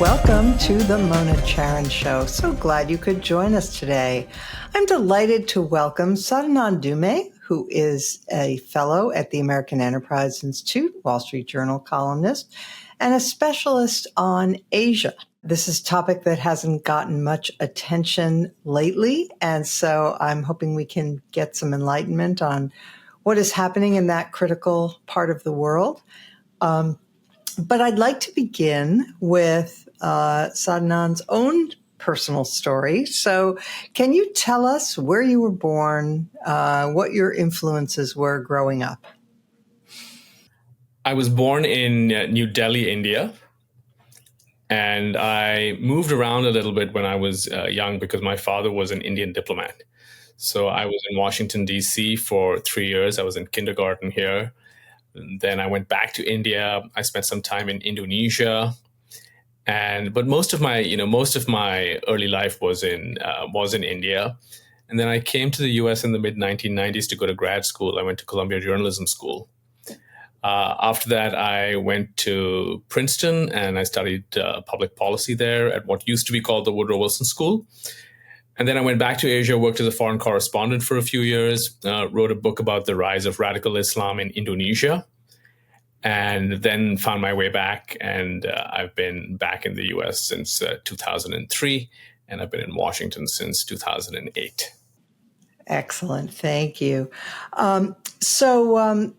Welcome to the Mona Charen Show. So glad you could join us today. I'm delighted to welcome Sadanand Dhume, who is a fellow at the American Enterprise Institute, Wall Street Journal columnist, and a specialist on Asia. This is a topic that hasn't gotten much attention lately, and so I'm hoping we can get some enlightenment on what is happening in that critical part of the world. But I'd like to begin with Sadanand's own personal story. So can you tell us where you were born, what your influences were growing up? I was born in New Delhi, India, and I moved around a little bit when I was young because my father was an Indian diplomat. So I was in Washington, D.C. for 3 years. I was in kindergarten here. Then I went back to India. I spent some time in Indonesia, but most of my early life was in India. And then I came to the U.S. in the mid 1990s to go to grad school. I went to Columbia Journalism School. After that, I went to Princeton and I studied public policy there at what used to be called the Woodrow Wilson School. And then I went back to Asia, worked as a foreign correspondent for a few years, wrote a book about the rise of radical Islam in Indonesia, and then found my way back. And I've been back in the US since 2003, and I've been in Washington since 2008. Excellent. Thank you. So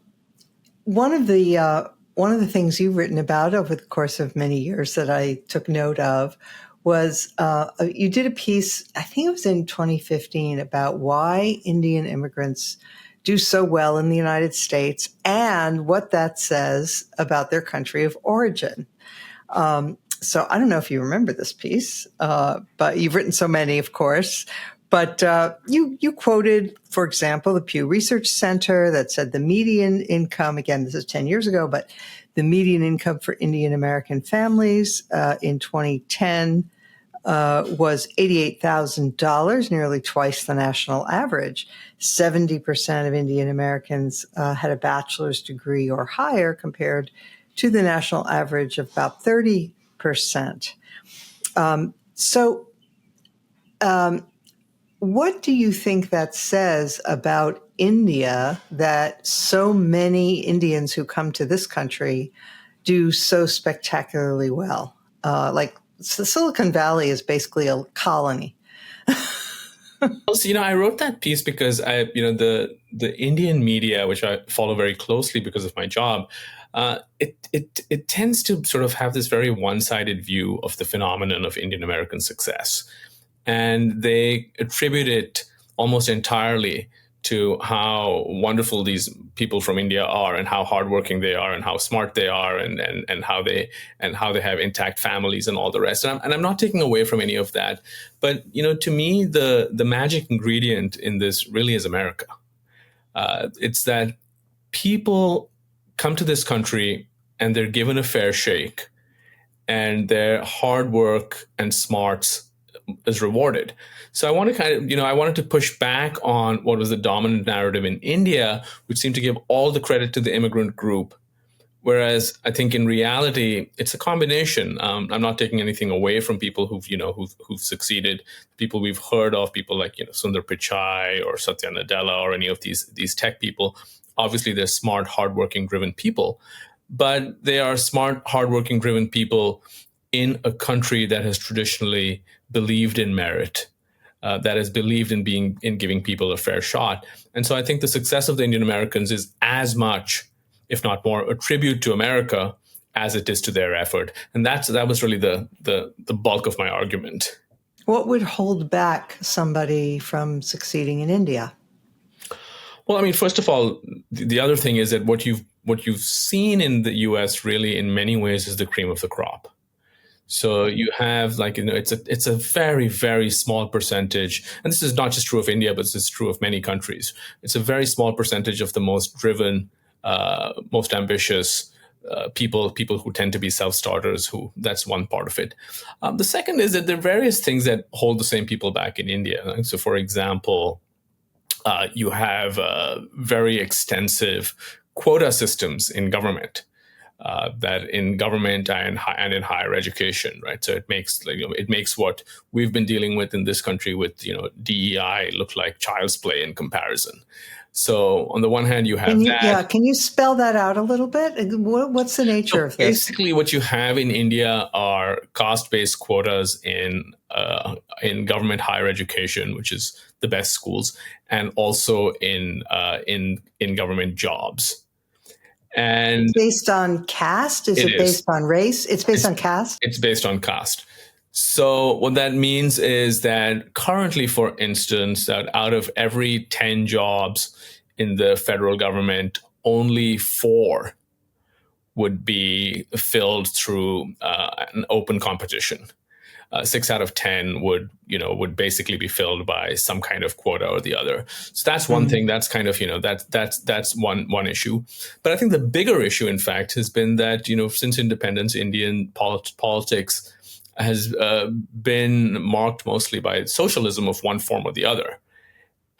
one of the things you've written about over the course of many years that I took note of was you did a piece, I think it was in 2015, about why Indian immigrants do so well in the United States and what that says about their country of origin. So I don't know if you remember this piece, but you've written so many, of course. But you quoted, for example, the Pew Research Center that said the median income, again, this is 10 years ago, but the median income for Indian American families in 2010 was $88,000, nearly twice the national average. 70% of Indian Americans had a bachelor's degree or higher compared to the national average of about 30%. What do you think that says about India that so many Indians who come to this country do so spectacularly well? So Silicon Valley is basically a colony. So, I wrote that piece because the Indian media, which I follow very closely because of my job, it tends to sort of have this very one-sided view of the phenomenon of Indian American success. And they attribute it almost entirely to how wonderful these people from India are and how hardworking they are and how smart they are and how they have intact families and all the rest. And I'm not taking away from any of that. But, to me, the magic ingredient in this really is America. It's that people come to this country and they're given a fair shake and their hard work and smarts is rewarded. So I want to I wanted to push back on what was the dominant narrative in India, which seemed to give all the credit to the immigrant group. Whereas I think in reality, it's a combination. I'm not taking anything away from people who've succeeded, people we've heard of, people like, Sundar Pichai or Satya Nadella or any of these tech people. Obviously, they're smart, hardworking, driven people, but they are smart, hardworking, driven people in a country that has traditionally believed in merit, that has believed in giving people a fair shot. And so I think the success of the Indian Americans is as much, if not more, a tribute to America as it is to their effort. And that was really the bulk of my argument. What would hold back somebody from succeeding in India? Well, first of all, the other thing is that what you've seen in the U.S. really in many ways is the cream of the crop. So you have it's a very, very small percentage. And this is not just true of India, but this is true of many countries. It's a very small percentage of the most driven, most ambitious people who tend to be self-starters. That's one part of it. The second is that there are various things that hold the same people back in India. So, for example, you have very extensive quota systems in government. that in government and in higher education, right? So it makes what we've been dealing with in this country with DEI look like child's play in comparison. So on the one hand, you have that. Can you spell that out a little bit? What's the nature of this? Basically, what you have in India are caste-based quotas in government higher education, which is the best schools, and also in government jobs. And based on caste? Is it based on race? It's based on caste? It's based on caste. So what that means is that currently, for instance, that out of every 10 jobs in the federal government, only 4 would be filled through an open competition. 6 out of 10 would basically be filled by some kind of quota or the other. So that's one thing. That's kind of that's one issue. But I think the bigger issue, in fact, has been that since independence, Indian politics has been marked mostly by socialism of one form or the other.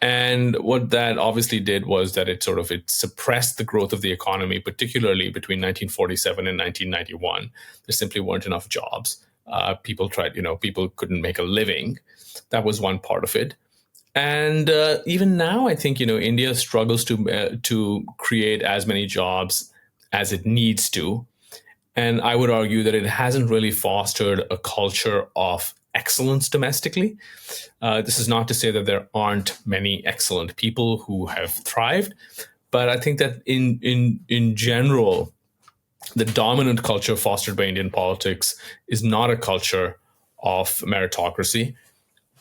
And what that obviously did was that it suppressed the growth of the economy, particularly between 1947 and 1991. There simply weren't enough jobs. People couldn't make a living. That was one part of it. And even now, I think, India struggles to create as many jobs as it needs to. And I would argue that it hasn't really fostered a culture of excellence domestically. This is not to say that there aren't many excellent people who have thrived, but I think that in general, the dominant culture fostered by Indian politics is not a culture of meritocracy.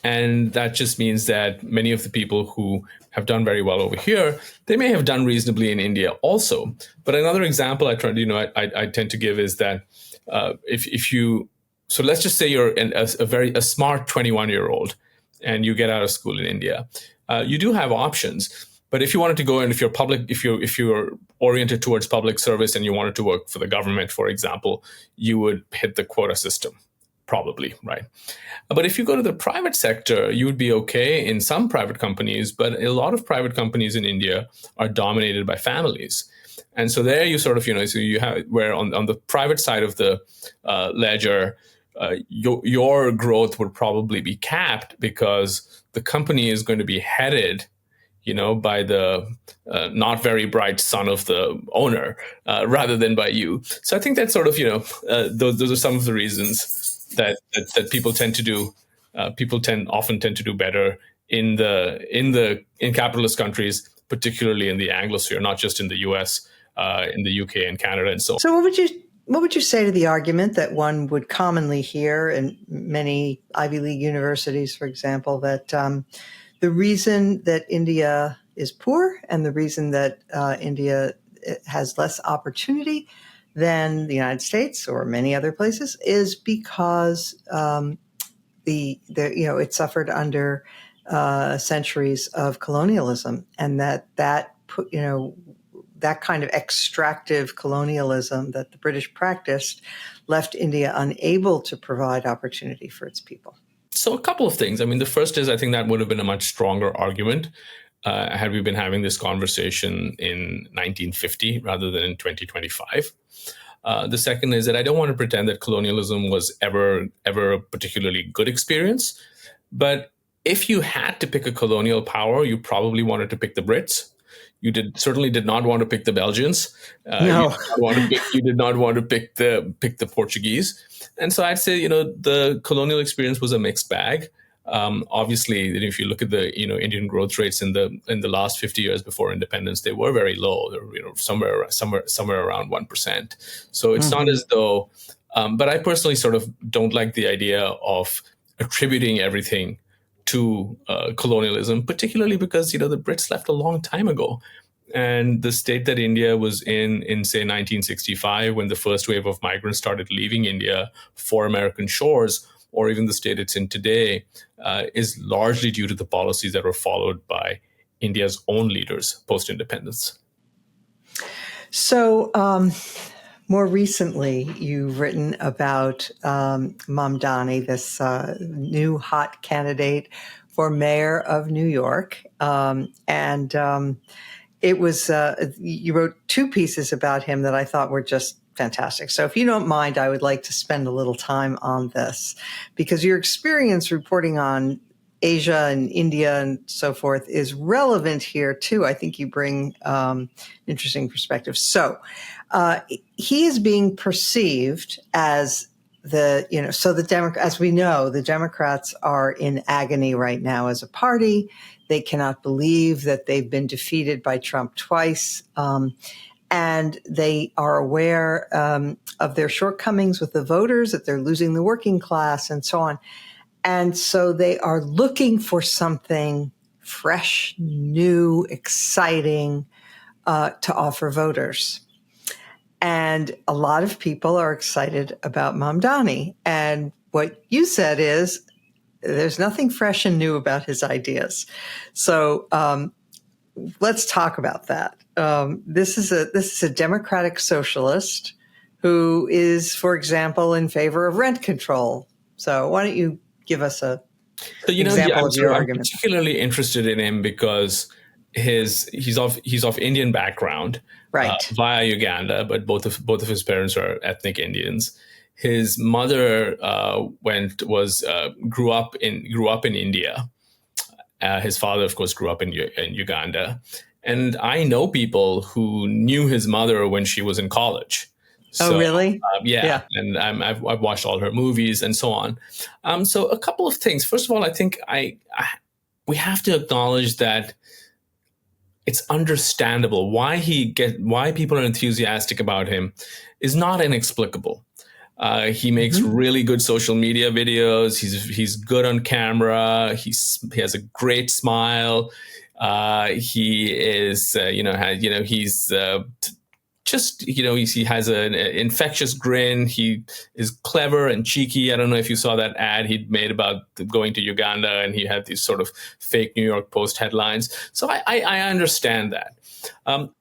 And that just means that many of the people who have done very well over here, they may have done reasonably in India also. But another example I tend to give is that so let's just say you're a smart 21-year-old and you get out of school in India. You do have options. But if you wanted to go and if you're oriented towards public service and you wanted to work for the government, for example, you would hit the quota system, probably, right? But if you go to the private sector, you would be okay in some private companies, but a lot of private companies in India are dominated by families. And so there you so you have where on the private side of the ledger, your growth would probably be capped because the company is going to be headed by the not very bright son of the owner, rather than by you. So I think that's those are some of the reasons that people tend to do. People often tend to do better in capitalist countries, particularly in the Anglosphere, not just in the U.S., in the UK and Canada, and so on. So what would you say to the argument that one would commonly hear in many Ivy League universities, for example, that the reason that India is poor and the reason that India has less opportunity than the United States or many other places is because it suffered under centuries of colonialism, and that kind of extractive colonialism that the British practiced left India unable to provide opportunity for its people? So a couple of things. I mean, the first is I think that would have been a much stronger argument had we been having this conversation in 1950 rather than in 2025. The second is that I don't want to pretend that colonialism was ever a particularly good experience. But if you had to pick a colonial power, you probably wanted to pick the Brits. You certainly did not want to pick the Belgians. No. You did not want to pick the Portuguese. And so I'd say, the colonial experience was a mixed bag. Obviously, if you look at the Indian growth rates in the last 50 years before independence, they were very low. They were somewhere around 1%. So it's not as though. But I personally sort of don't like the idea of attributing everything to colonialism, particularly because the Brits left a long time ago. And the state that India was in say 1965, when the first wave of migrants started leaving India for American shores, or even the state it's in today, is largely due to the policies that were followed by India's own leaders post-independence. So more recently, you've written about Mandani, this new hot candidate for mayor of New York. it was, you wrote two pieces about him that I thought were just fantastic. So if you don't mind, I would like to spend a little time on this, because your experience reporting on Asia and India and so forth is relevant here too. I think you bring interesting perspective. So he is being perceived as as we know, the Democrats are in agony right now as a party. They cannot believe that they've been defeated by Trump twice. And they are aware of their shortcomings with the voters, that they're losing the working class and so on. And so they are looking for something fresh, new, exciting to offer voters. And a lot of people are excited about Mamdani. And what you said is there's nothing fresh and new about his ideas. So let's talk about that. This is a democratic socialist who is, for example, in favor of rent control. So why don't you give us a example of your argument? I'm particularly interested in him because he's of Indian background, right, via Uganda, but both of his parents are ethnic Indians. His mother grew up in India. His father, of course, grew up in Uganda, and I know people who knew his mother when she was in college. So, oh, really? Yeah. And I've watched all her movies and so on. So a couple of things. First of all, I think we have to acknowledge that it's understandable why people are enthusiastic about him is not inexplicable. He makes really good social media videos. He's good on camera. He has a great smile. He is he has an infectious grin. He is clever and cheeky. I don't know if you saw that ad he'd made about going to Uganda, and he had these sort of fake New York Post headlines. So I understand that.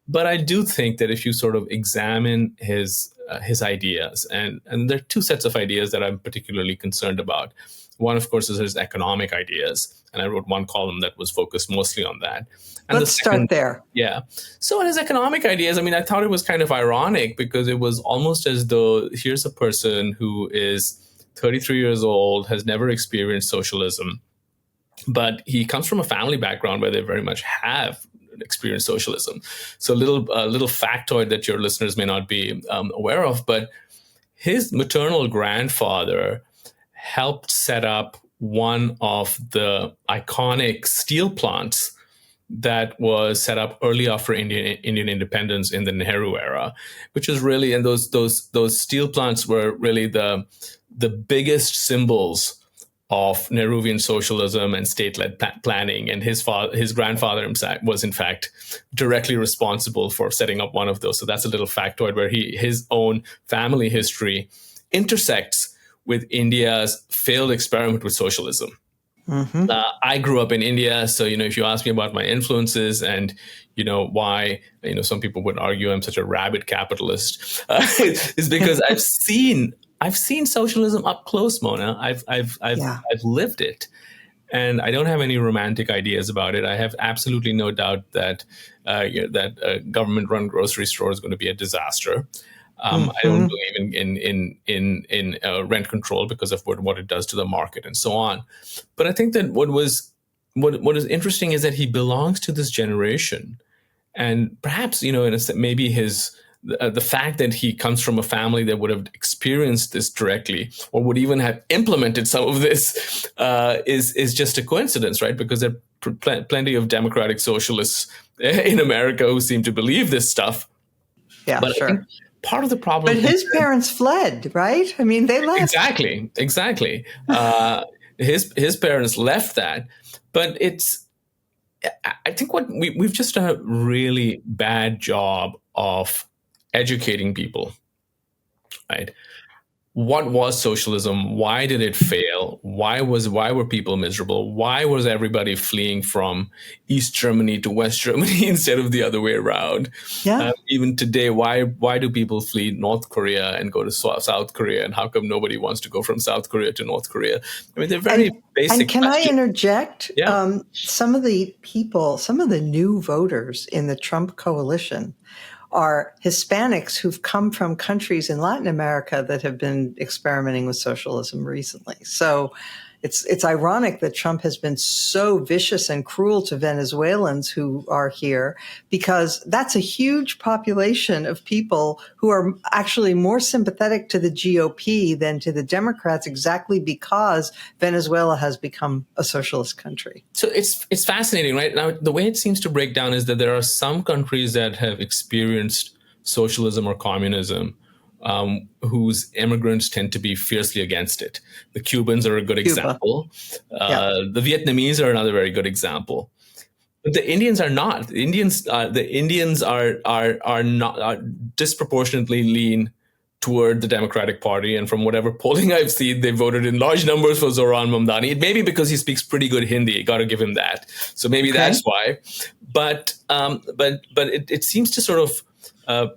But I do think that if you sort of examine his ideas, and there are two sets of ideas that I'm particularly concerned about. One, of course, is his economic ideas. And I wrote one column that was focused mostly on that. And let's start there. Yeah. So in his economic ideas, I mean, I thought it was kind of ironic because it was almost as though here's a person who is 33 years old, has never experienced socialism, but he comes from a family background where they very much have experienced socialism. So a little factoid that your listeners may not be aware of, but his maternal grandfather helped set up one of the iconic steel plants that was set up early after Indian independence in the Nehru era, which was really, and those steel plants were really the biggest symbols of Nehruvian socialism and state-led planning. And his grandfather was in fact directly responsible for setting up one of those. So that's a little factoid where his own family history intersects with India's failed experiment with socialism. I grew up in India, so if you ask me about my influences and why some people would argue I'm such a rabid capitalist, is because I've seen socialism up close, Mona. I've lived it, and I don't have any romantic ideas about it. I have absolutely no doubt that that a government-run grocery store is going to be a disaster. I don't believe in rent control because of what it does to the market and so on. But I think that what is interesting is that he belongs to this generation, and perhaps maybe the fact that he comes from a family that would have experienced this directly or would even have implemented some of this is just a coincidence, right? Because there are plenty of democratic socialists in America who seem to believe this stuff. Yeah, but sure. Part of the problem, but his parents fled, right? I mean, they left. Exactly. His parents left that, but I think what we've just done a really bad job of educating people, right? what was socialism? Why did it fail? Why were people miserable? Why was everybody fleeing from East Germany to West Germany instead of the other way around? Yeah. Even today, why do people flee North Korea and go to South Korea? And how come nobody wants to go from South Korea to North Korea? I mean, they're very And basic can I questions. interject? Yeah. Some of the people, some of the new voters in the Trump coalition are Hispanics who've come from countries in Latin America that have been experimenting with socialism recently. So it's ironic that Trump has been so vicious and cruel to Venezuelans who are here, because that's a huge population of people who are actually more sympathetic to the GOP than to the Democrats, exactly because Venezuela has become a socialist country. So it's fascinating, right? Now, the way it seems to break down is that there are some countries that have experienced socialism or communism, whose immigrants tend to be fiercely against it. The Cubans are a good Cuba. example. Yeah. The Vietnamese are another very good example. But the Indians are not. The Indians are not, are disproportionately lean toward the Democratic Party, and from whatever polling I've seen, they voted in large numbers for Zoran Mamdani. It may be because he speaks pretty good Hindi. Got to give him that. So maybe that's why. But it seems to sort of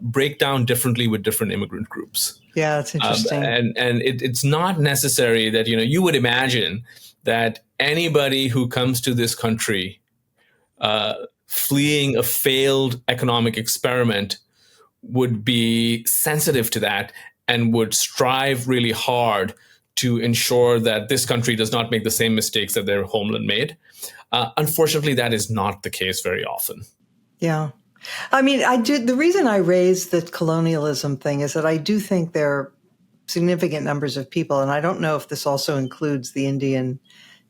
break down differently with different immigrant groups. Yeah, that's interesting. And it's not necessary that you would imagine that anybody who comes to this country fleeing a failed economic experiment would be sensitive to that and would strive really hard to ensure that this country does not make the same mistakes that their homeland made. Unfortunately, that is not the case very often. Yeah. I mean, the reason I raised the colonialism thing is that I do think there are significant numbers of people, and I don't know if this also includes the Indian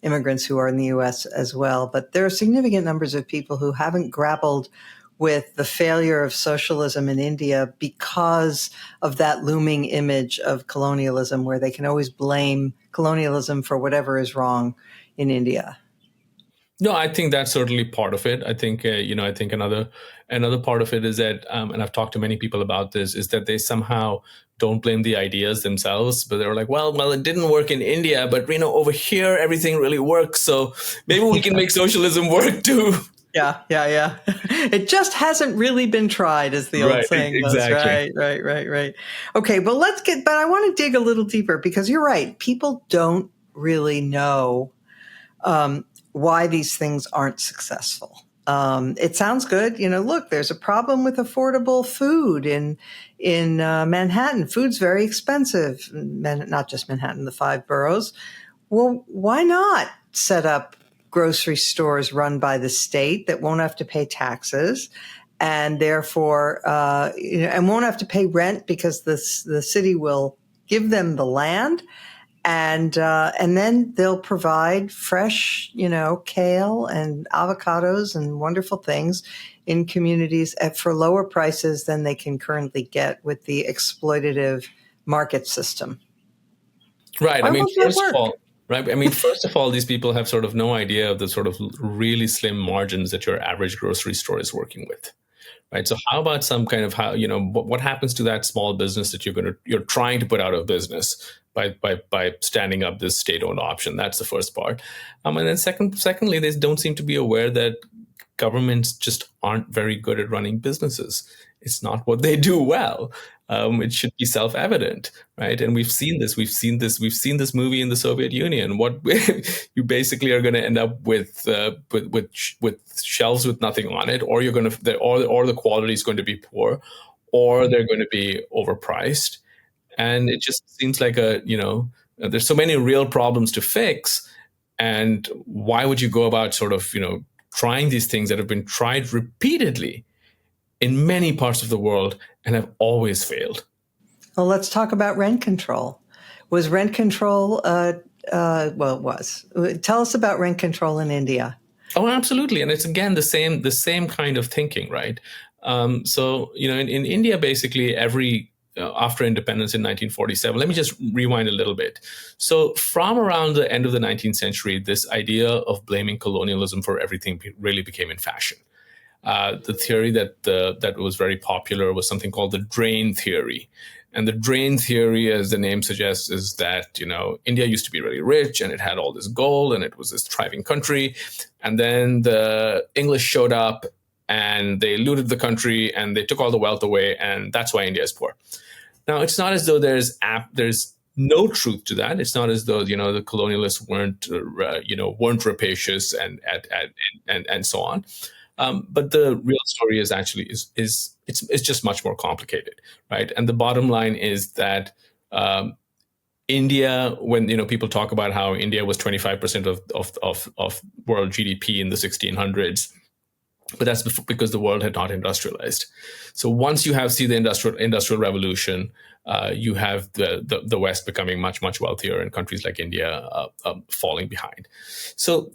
immigrants who are in the U.S. as well, but there are significant numbers of people who haven't grappled with the failure of socialism in India because of that looming image of colonialism, where they can always blame colonialism for whatever is wrong in India. No, I think that's certainly part of it. I think I think another part of it is that, and I've talked to many people about this, is that they somehow don't blame the ideas themselves, but they're like, well, it didn't work in India, but over here everything really works, so maybe we can make socialism work too. Yeah. It just hasn't really been tried, is the old saying. Exactly. Right. Okay, but I want to dig a little deeper, because you're right. People don't really know why these things aren't successful. It sounds good. Look, there's a problem with affordable food in Manhattan. Food's very expensive. Not just Manhattan, the 5 boroughs. Well, why not set up grocery stores run by the state that won't have to pay taxes, and therefore, and won't have to pay rent, because the city will give them the land, and then they'll provide fresh, kale and avocados and wonderful things in communities for lower prices than they can currently get with the exploitative market system. Right. First of all, these people have sort of no idea of the sort of really slim margins that your average grocery store is working with. Right. So how about some kind of what happens to that small business that you're trying to put out of business by standing up this state-owned option? That's the first part. And then secondly, they don't seem to be aware that governments just aren't very good at running businesses. It's not what they do well. It should be self-evident, right? And we've seen this. We've seen this movie in the Soviet Union. What you basically are going to end up with shelves with nothing on it, or or the quality is going to be poor, or they're going to be overpriced. And it just seems like there's so many real problems to fix. And why would you go about sort of trying these things that have been tried repeatedly in many parts of the world and have always failed? Well, let's talk about rent control. Was rent control, it was. Tell us about rent control in India. Oh, absolutely. And it's, again, the same kind of thinking, right? So, in India, basically after independence in 1947, let me just rewind a little bit. So from around the end of the 19th century, this idea of blaming colonialism for everything really became in fashion. The theory that was very popular was something called the drain theory. And the drain theory, as the name suggests, is that, India used to be really rich and it had all this gold and it was this thriving country. And then the English showed up and they looted the country and they took all the wealth away. And that's why India is poor. Now, it's not as though there's no truth to that. It's not as though, the colonialists weren't rapacious and so on. But the real story is actually it's just much more complicated, right? And the bottom line is that India, when people talk about how India was 25% of world GDP in the 1600s, but that's because the world had not industrialized. So once you see the industrial revolution, you have the West becoming much, much wealthier and countries like India falling behind. So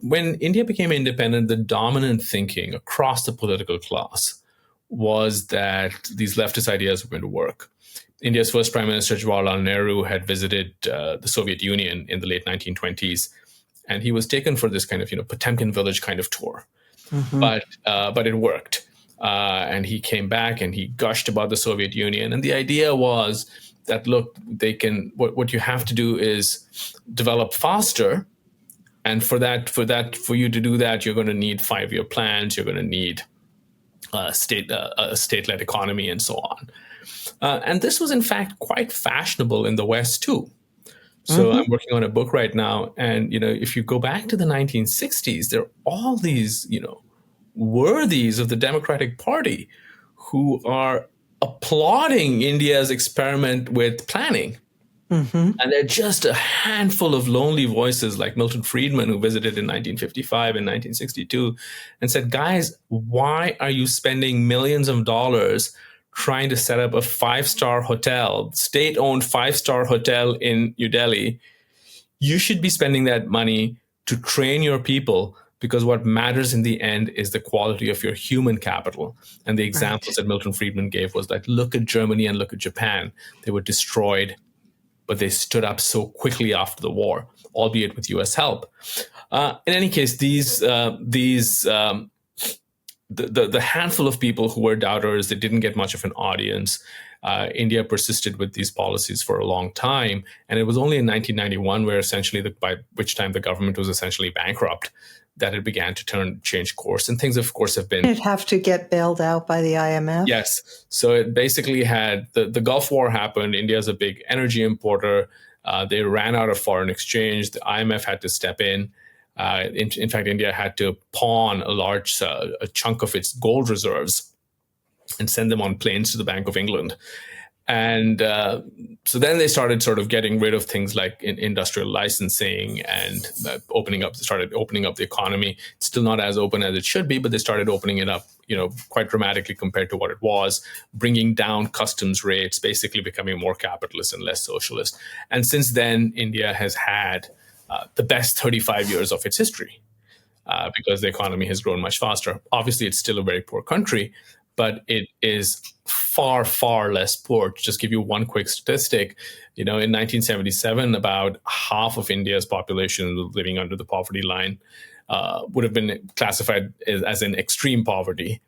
when India became independent, the dominant thinking across the political class was that these leftist ideas were going to work. India's first Prime Minister, Jawaharlal Nehru, had visited the Soviet Union in the late 1920s, and he was taken for this kind of Potemkin village kind of tour. Mm-hmm. But it worked. And he came back and he gushed about the Soviet Union. And the idea was that, look, what you have to do is develop faster. And for you to do that, you're going to need 5-year plans. You're going to need a state-led economy and so on. And this was, in fact, quite fashionable in the West, too. So I'm working on a book right now. And, if you go back to the 1960s, there are all these, worthies of the Democratic Party who are applauding India's experiment with planning. Mm-hmm. And they're just a handful of lonely voices like Milton Friedman, who visited in 1955 and 1962 and said, guys, why are you spending millions of dollars trying to set up a 5-star hotel, state-owned 5-star hotel in New Delhi? You should be spending that money to train your people, because what matters in the end is the quality of your human capital. And the examples that Milton Friedman gave was like, look at Germany and look at Japan. They were destroyed, but they stood up so quickly after the war, albeit with US help. In any case, the handful of people who were doubters, they didn't get much of an audience. India persisted with these policies for a long time. And it was only in 1991 where essentially, by which time the government was essentially bankrupt, that it began to change course. And things, of course, have been... Did it have to get bailed out by the IMF? Yes. So it basically had... The Gulf War happened. India's a big energy importer. They ran out of foreign exchange. The IMF had to step in. In fact, India had to pawn a chunk of its gold reserves and send them on planes to the Bank of England. And so then they started sort of getting rid of things like industrial licensing and started opening up the economy. It's still not as open as it should be, but they started opening it up, quite dramatically compared to what it was, bringing down customs rates, basically becoming more capitalist and less socialist. And since then, India has had the best 35 years of its history because the economy has grown much faster. Obviously, it's still a very poor country, but it is far, far less poor. To just give you one quick statistic, in 1977, about half of India's population living under the poverty line would have been classified as in extreme poverty.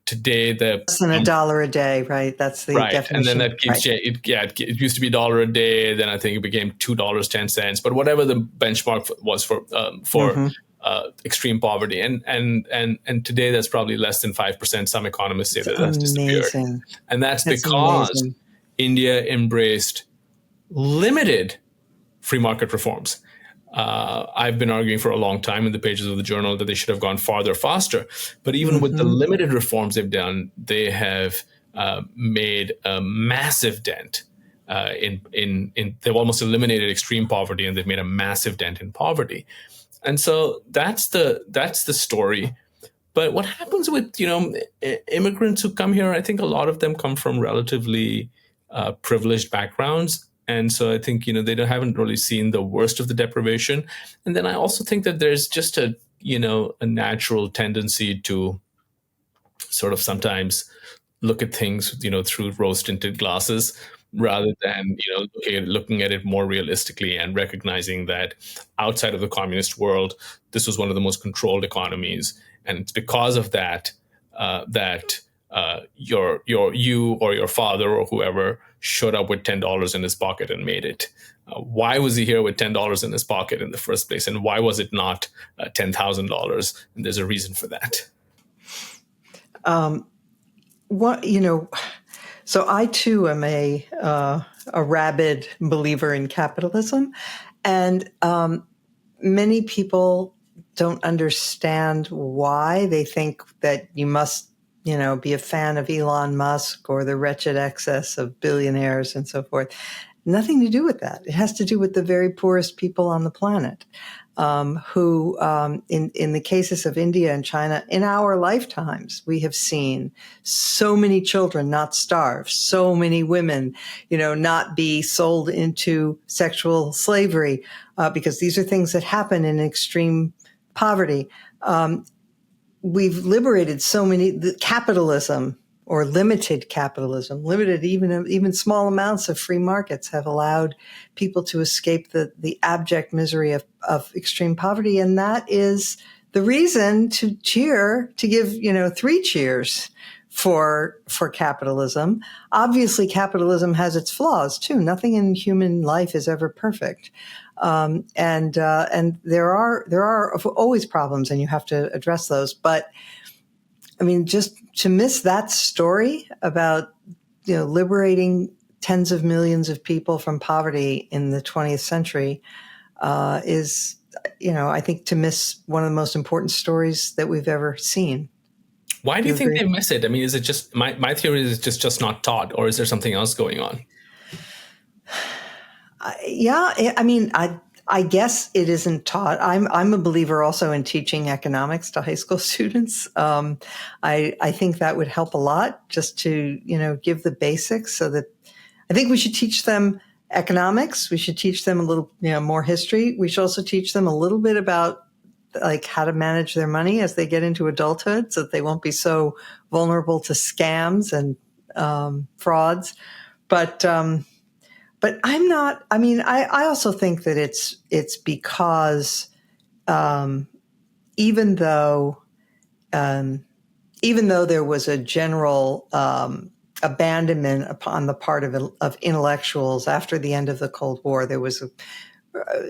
Today, less than $1 a day, right? That's the definition. And then that keeps it used to be $1 a day. Then I think it became $2.10. But whatever the benchmark was for extreme poverty, and today that's probably less than 5%. Some economists say that's disappeared, and that's because India embraced limited free market reforms. I've been arguing for a long time in the pages of the journal that they should have gone farther, faster. But even with the limited reforms they've done, they have made a massive dent they've almost eliminated extreme poverty, and they've made a massive dent in poverty. And so that's the story. But what happens with immigrants who come here? I think a lot of them come from relatively privileged backgrounds. And so I think, they haven't really seen the worst of the deprivation. And then I also think that there's just a natural tendency to sort of sometimes look at things, through rose-tinted glasses rather than, looking at it more realistically and recognizing that outside of the communist world, this was one of the most controlled economies. And it's because of that, you or your father or whoever showed up with $10 in his pocket and made it. Why was he here with $10 in his pocket in the first place, and why was it not $10,000? And there's a reason for that. What So I too am a rabid believer in capitalism, and many people don't understand why. They think that you must, be a fan of Elon Musk or the wretched excess of billionaires and so forth. Nothing to do with that. It has to do with the very poorest people on the planet, who, in the cases of India and China, in our lifetimes, we have seen so many children not starve, so many women, not be sold into sexual slavery, because these are things that happen in extreme poverty. We've liberated so many. The capitalism, or limited capitalism, limited even small amounts of free markets, have allowed people to escape the abject misery of extreme poverty. And that is the reason to give 3 cheers for capitalism. Obviously, capitalism has its flaws too. Nothing in human life is ever perfect. And there are always problems, and you have to address those. But I mean, just to miss that story about, liberating tens of millions of people from poverty in the 20th century is, I think, to miss one of the most important stories that we've ever sin. Why do you think they miss it? I mean, is it just my theory is it's just not taught, or is there something else going on? I guess it isn't taught. I'm a believer also in teaching economics to high school students. I think that would help a lot, just to, give the basics, so that I think we should teach them economics. We should teach them a little, more history. We should also teach them a little bit about how to manage their money as they get into adulthood, so that they won't be so vulnerable to scams and frauds. But I'm not. I mean, I also think that it's because even though there was a general abandonment upon the part of intellectuals after the end of the Cold War, there was a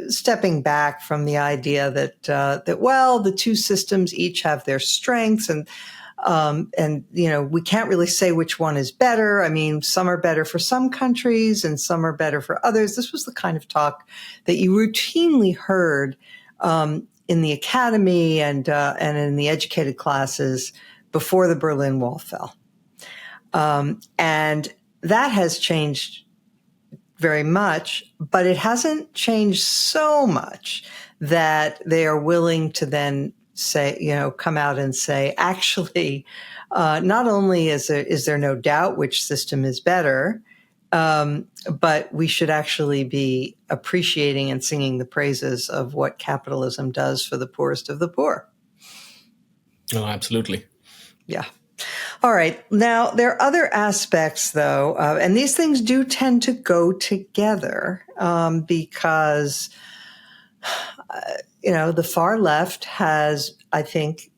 stepping back from the idea that the two systems each have their strengths, and we can't really say which one is better. I mean, some are better for some countries and some are better for others. This was the kind of talk that you routinely heard in the academy and in the educated classes before the Berlin Wall fell. And that has changed very much, but it hasn't changed so much that they are willing to then come out and say, actually, not only is there no doubt which system is better, but we should actually be appreciating and singing the praises of what capitalism does for the poorest of the poor. Oh, absolutely. Yeah. All right. Now, there are other aspects, though, and these things do tend to go together because the far left has, I think,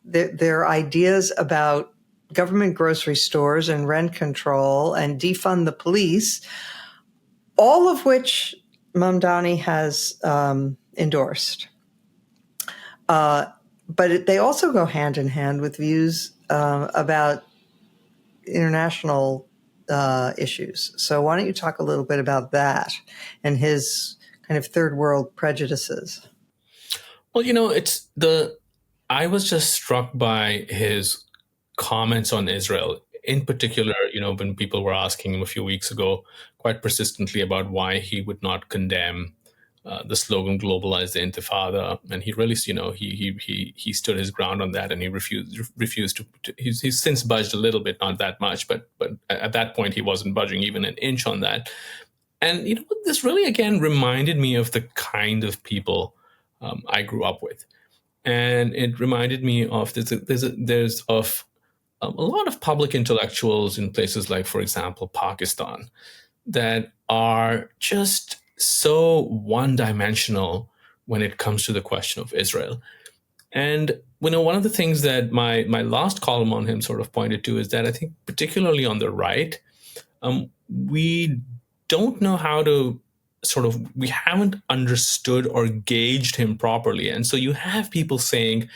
their ideas about government grocery stores and rent control and defund the police, all of which Mandani has endorsed. But they also go hand in hand with views about international issues. So why don't you talk a little bit about that and his kind of third world prejudices? Well, I was just struck by his comments on Israel. In particular, when people were asking him a few weeks ago quite persistently about why he would not condemn the slogan "Globalize the Intifada," and he really, he stood his ground on that, and he refused to. He's since budged a little bit, not that much, but at that point he wasn't budging even an inch on that. And this really again reminded me of the kind of people I grew up with, and it reminded me of there's a lot of public intellectuals in places like, for example, Pakistan, that are just so one-dimensional when it comes to the question of Israel. And one of the things that my last column on him sort of pointed to is that I think particularly on the right, we don't know how to we haven't understood or gauged him properly. And so you have people saying,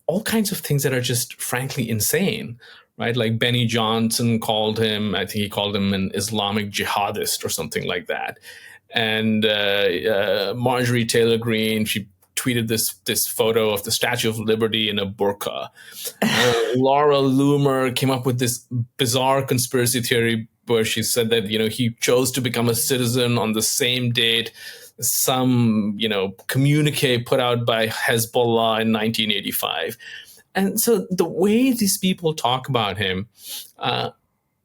all kinds of things that are just frankly insane, right? Like Benny Johnson I think he called him an Islamic jihadist or something like that. And Marjorie Taylor Greene, she tweeted this photo of the Statue of Liberty in a burqa. Laura Loomer came up with this bizarre conspiracy theory where she said that, he chose to become a citizen on the same date some, communique put out by Hezbollah in 1985. And so the way these people talk about him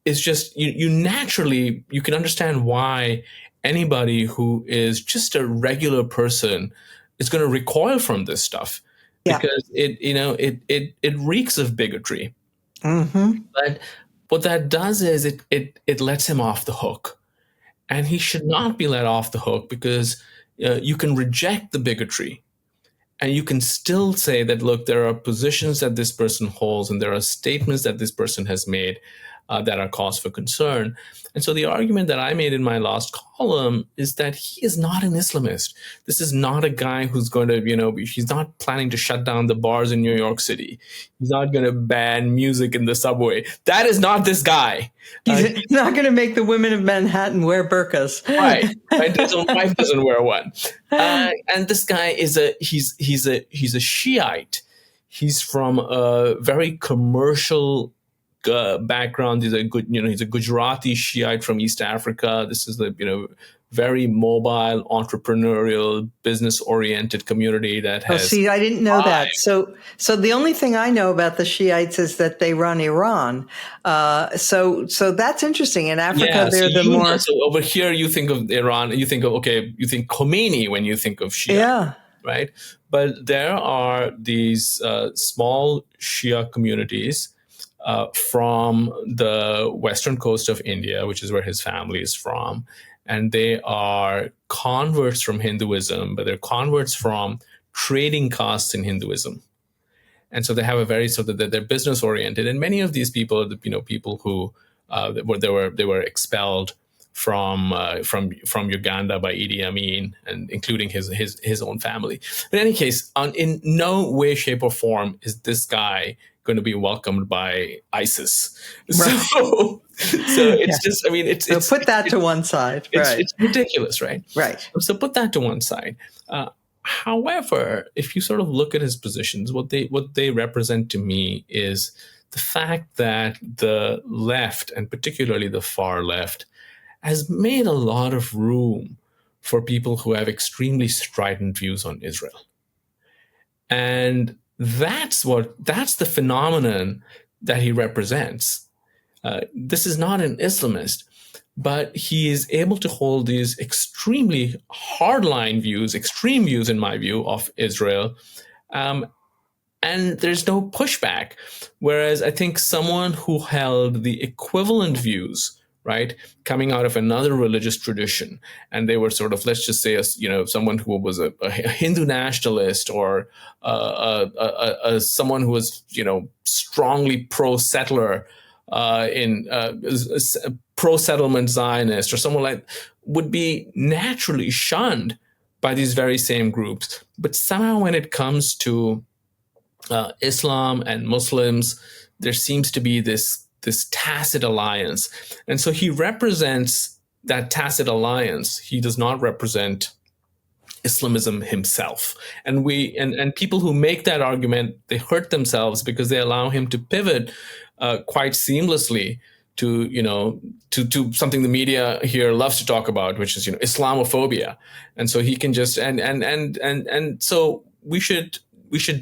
is just, you naturally, you can understand why anybody who is just a regular person is going to recoil from this stuff. Yeah. Because it reeks of bigotry. Mm-hmm. But what that does is it lets him off the hook. And he should not be let off the hook, because you can reject the bigotry and you can still say that, look, there are positions that this person holds and there are statements that this person has made that are cause for concern. And so the argument that I made in my last column is that he is not an Islamist. This is not a guy who's going to, he's not planning to shut down the bars in New York City. He's not going to ban music in the subway. That is not this guy. He's not going to make the women of Manhattan wear burqas. Right. His own wife doesn't wear one. And this guy he's a Shiite. He's from a very commercial background. He's a Gujarati Shiite from East Africa. This is the very mobile, entrepreneurial, business-oriented community that has. Oh, see, I didn't know that. So the only thing I know about the Shiites is that they run Iran. So that's interesting. In Africa, they're the more. So over here, you think of Iran, you think Khomeini when you think of Shia. Yeah. Right. But there are these small Shia communities from the western coast of India, which is where his family is from. And they are converts from Hinduism, but they're converts from trading castes in Hinduism. And so they have a very, they're business oriented. And many of these people are people who they were expelled from Uganda by Idi Amin, and including his own family. But in any case, in no way, shape, or form is this guy going to be welcomed by ISIS. Right. So it's just, it's put that to one side. Right. It's ridiculous, right? Right. So put that to one side. However, if you sort of look at his positions, what they represent to me is the fact that the left, and particularly the far left, has made a lot of room for people who have extremely strident views on Israel. And that's the phenomenon that he represents. This is not an Islamist, but he is able to hold these extremely hardline views, extreme views in my view, of Israel. And there's no pushback. Whereas I think someone who held the equivalent views, right, coming out of another religious tradition, and they were sort of, let's just say, someone who was a Hindu nationalist, or someone who was, strongly pro-settler, pro-settlement Zionist, or someone like, would be naturally shunned by these very same groups. But somehow when it comes to Islam and Muslims, there seems to be this tacit alliance. And so he represents that tacit alliance. He does not represent Islamism himself. And people who make that argument, they hurt themselves, because they allow him to pivot quite seamlessly to something the media here loves to talk about, which is Islamophobia. And so he can just and so we should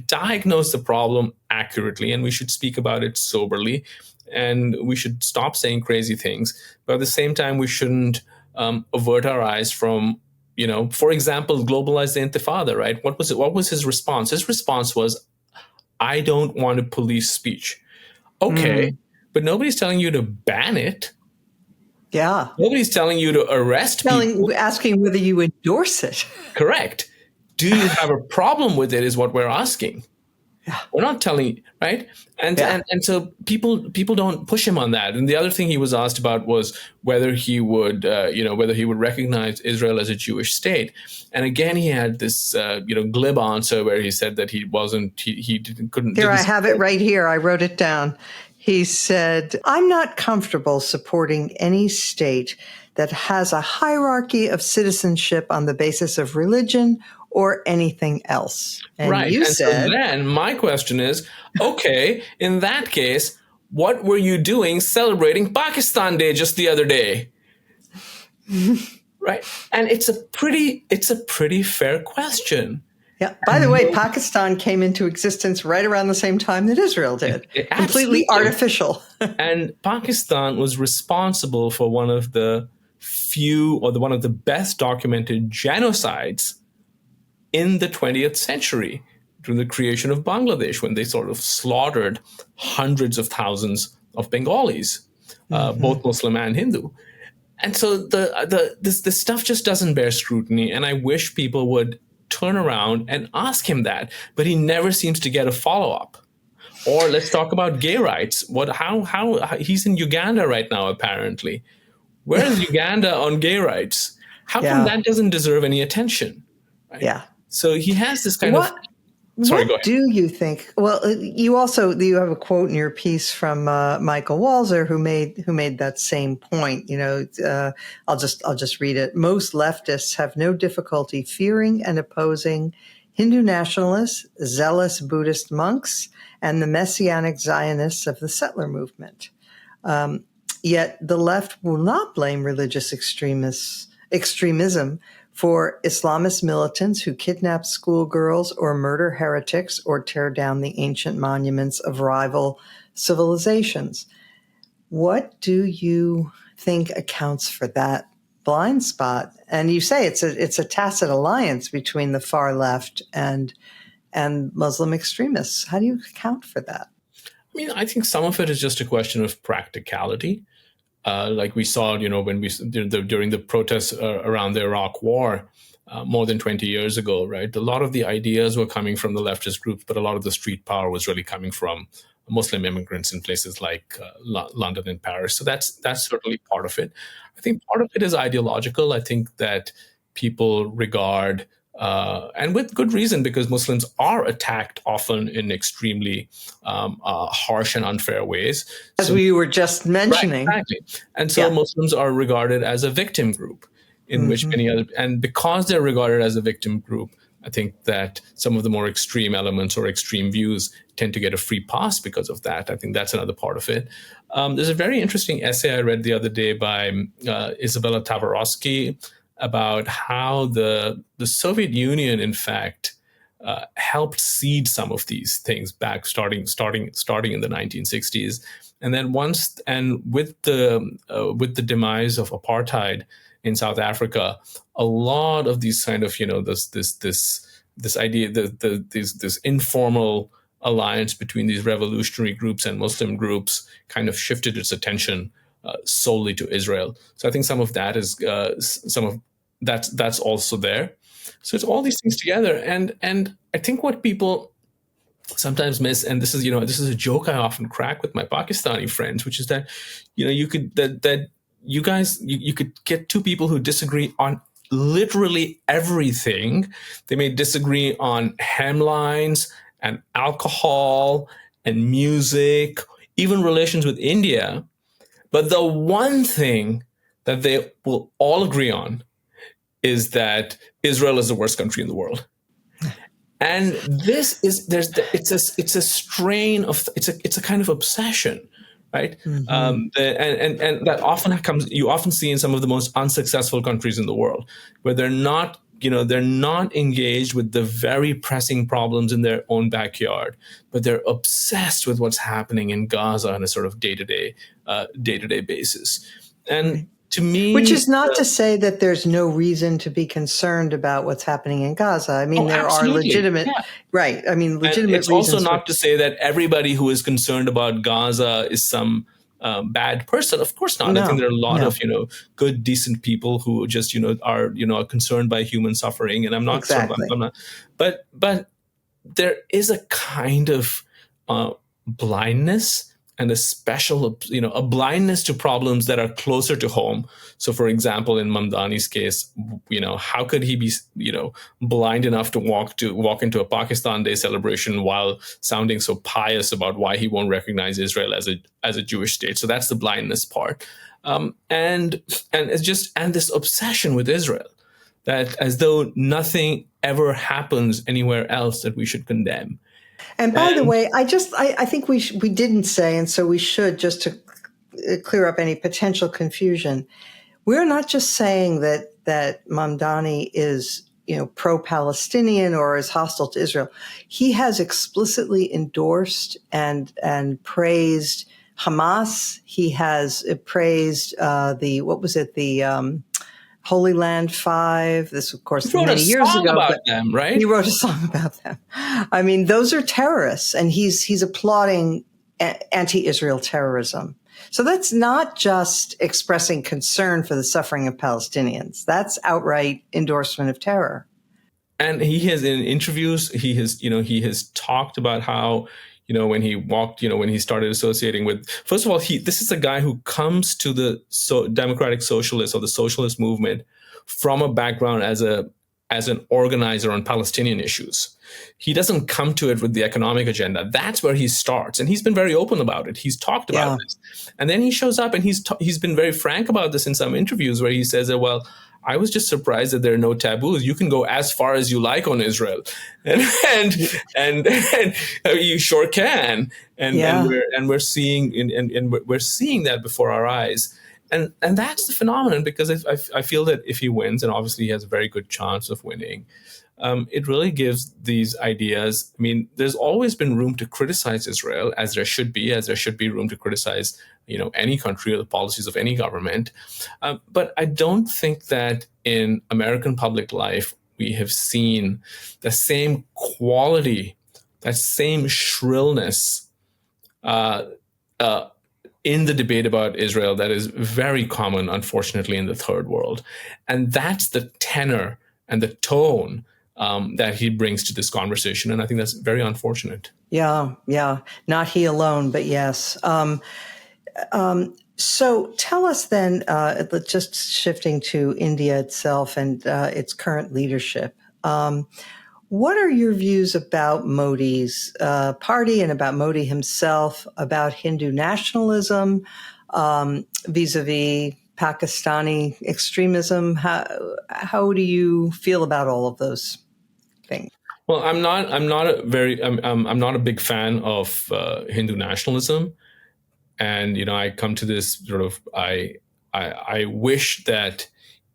diagnose the problem accurately, and we should speak about it soberly, and we should stop saying crazy things. But at the same time, we shouldn't avert our eyes from, for example, globalize the Intifada, right? What was his response? His response was, I don't want to police speech. Okay, but nobody's telling you to ban it. Yeah. Nobody's telling you to arrest people. Asking whether you endorse it. Correct. Do you have a problem with it is what we're asking. We're not telling, right? And so people don't push him on that. And the other thing he was asked about was whether he would recognize Israel as a Jewish state. And again, he had this glib answer where he said that he wasn't, he couldn't. Here, I have it right here. I wrote it down. He said, "I'm not comfortable supporting any state that has a hierarchy of citizenship on the basis of religion or anything else." And right. You and said, so then my question is, okay, in that case, what were you doing celebrating Pakistan Day just the other day? Right. And it's a pretty fair question. yeah. By the way, Pakistan came into existence right around the same time that Israel did. Completely artificial. And Pakistan was responsible for one of the one of the best documented genocides in the 20th century, during the creation of Bangladesh, when they sort of slaughtered hundreds of thousands of Bengalis, both Muslim and Hindu. And so this stuff just doesn't bear scrutiny. And I wish people would turn around and ask him that, but he never seems to get a follow-up. Or let's talk about gay rights. How he's in Uganda right now, apparently. Where is Uganda on gay rights? How come that doesn't deserve any attention? Right? Yeah. So he has this kind of. Sorry, go ahead. What do you think? Well, you have a quote in your piece from Michael Walzer, who made that same point. I'll just read it. "Most leftists have no difficulty fearing and opposing Hindu nationalists, zealous Buddhist monks, and the messianic Zionists of the settler movement. Yet the left will not blame religious extremism for Islamist militants who kidnap schoolgirls or murder heretics or tear down the ancient monuments of rival civilizations." What do you think accounts for that blind spot? And you say it's a tacit alliance between the far left and Muslim extremists. How do you account for that? I mean, I think some of it is just a question of practicality. Like we saw, when during the protests around the Iraq War more than 20 years ago, right? A lot of the ideas were coming from the leftist groups, but a lot of the street power was really coming from Muslim immigrants in places like London and Paris. So that's certainly part of it. I think part of it is ideological. I think that people regard, and with good reason, because Muslims are attacked often in extremely harsh and unfair ways. As we were just mentioning. Right, exactly. And so Muslims are regarded as a victim group, in which many other, and because they're regarded as a victim group, I think that some of the more extreme elements or extreme views tend to get a free pass because of that. I think that's another part of it. There's a very interesting essay I read the other day by Isabella Tabarovsky about how the Soviet Union, in fact, helped seed some of these things back, starting in the 1960s, and then with the demise of apartheid in South Africa, a lot of these kind of this idea, this informal alliance between these revolutionary groups and Muslim groups kind of shifted its attention solely to Israel. So I think some of that is that's also there. So it's all these things together, and I think what people sometimes miss, and this is a joke I often crack with my Pakistani friends, which is that you could get two people who disagree on literally everything. They may disagree on hemlines and alcohol and music, even relations with India. But the one thing that they will all agree on is that Israel is the worst country in the world. And this is it's a strain of it's a kind of obsession, right? And that often comes, you often see in some of the most unsuccessful countries in the world, where they're not engaged with the very pressing problems in their own backyard, but they're obsessed with what's happening in Gaza on a sort of day-to-day basis. And to me, which is not to say that there's no reason to be concerned about what's happening in Gaza. I mean, there absolutely. are legitimate, right? I mean, legitimate. And it's also not to say that everybody who is concerned about Gaza is some bad person. Of course not. No, I think there are a lot of good, decent people who just are concerned by human suffering, and I'm not. Exactly. I'm not. But there is a kind of blindness and a special, a blindness to problems that are closer to home. So, for example, in Mandani's case, how could he be, blind enough to walk into a Pakistan Day celebration while sounding so pious about why he won't recognize Israel as a Jewish state? So that's the blindness part, and this obsession with Israel, that as though nothing ever happens anywhere else that we should condemn. And by the way, I think we didn't say, and so we should, just to clear up any potential confusion. We're not just saying that Mamdani is, pro-Palestinian or is hostile to Israel. He has explicitly endorsed and praised Hamas. He has praised the Holy Land Five. This, of course, many years ago. About them, right? He wrote a song about them. I mean, those are terrorists, and he's applauding anti-Israel terrorism. So that's not just expressing concern for the suffering of Palestinians. That's outright endorsement of terror. And he has, in interviews, he has talked about how, when he started associating with, first of all, this is a guy who comes to the democratic socialist or the socialist movement from a background as an organizer on Palestinian issues. He doesn't come to it with the economic agenda. That's where he starts. And he's been very open about it. He's talked about this. And then he shows up and he's been very frank about this in some interviews where he says that, well, I was just surprised that there are no taboos. You can go as far as you like on Israel, and you sure can. And we're seeing that before our eyes. And that's the phenomenon, because I feel that if he wins, and obviously he has a very good chance of winning, it really gives these ideas. I mean, there's always been room to criticize Israel, as there should be room to criticize, any country or the policies of any government. But I don't think that in American public life we have seen the same quality, that same shrillness in the debate about Israel that is very common, unfortunately, in the third world. And that's the tenor and the tone that he brings to this conversation. And I think that's very unfortunate. Yeah. Not he alone, but yes. So tell us then, just shifting to India itself and its current leadership, what are your views about Modi's party and about Modi himself, about Hindu nationalism, vis-a-vis Pakistani extremism? How do you feel about all of those things? Well, I'm not a big fan of Hindu nationalism. And, I come to this sort of, I wish that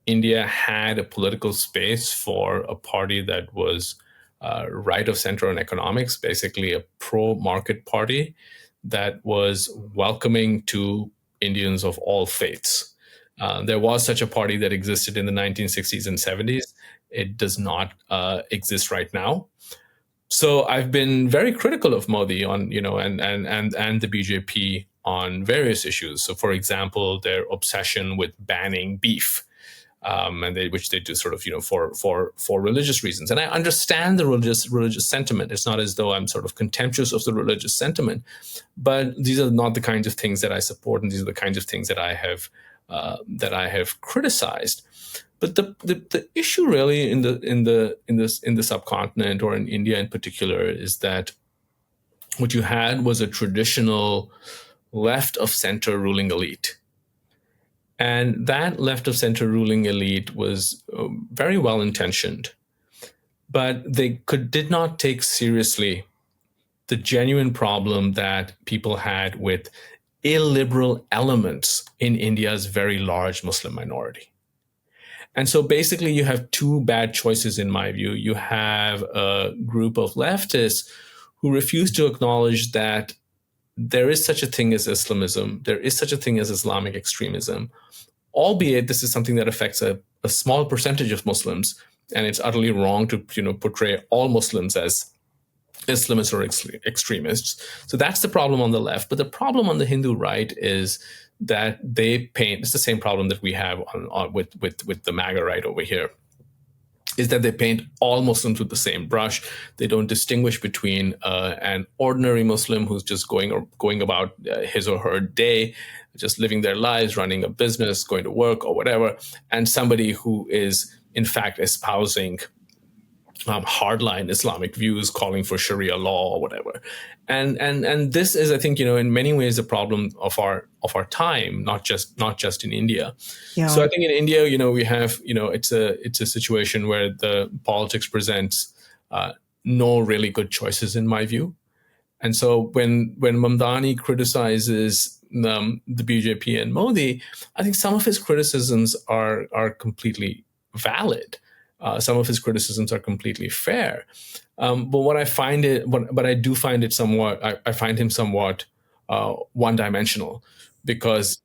India had a political space for a party that was right of center on economics, basically a pro-market party that was welcoming to Indians of all faiths. There was such a party that existed in the 1960s and 70s. It does not exist right now. So I've been very critical of Modi on, and the BJP on various issues. So, for example, their obsession with banning beef, which they do sort of, for religious reasons. And I understand the religious sentiment. It's not as though I'm sort of contemptuous of the religious sentiment, but these are not the kinds of things that I support, and these are the kinds of things that I have criticized. But the issue really in the subcontinent, or in India in particular, is that what you had was a traditional left of center ruling elite. And that left of center ruling elite was very well intentioned, but they did not take seriously the genuine problem that people had with illiberal elements in India's very large Muslim minority. And so basically you have two bad choices, in my view. You have a group of leftists who refuse to acknowledge that there is such a thing as Islamism, there is such a thing as Islamic extremism, albeit this is something that affects a small percentage of Muslims, and it's utterly wrong to portray all Muslims as Islamists or extremists. So that's the problem on the left. But the problem on the Hindu right is that they paint, it's the same problem that we have with the MAGA right over here. is that they paint all Muslims with the same brush. They don't distinguish between an ordinary Muslim who's just going about his or her day, just living their lives, running a business, going to work or whatever, and somebody who is in fact espousing hardline Islamic views, calling for Sharia law or whatever. And this is, I think, in many ways a problem of our time, not just in India. Yeah. So I think in India, we have, it's a situation where the politics presents no really good choices in my view. And so when Mandani criticizes the BJP and Modi, I think some of his criticisms are completely valid. Some of his criticisms are completely fair. But what I find but I do find it somewhat, I find him somewhat one-dimensional, because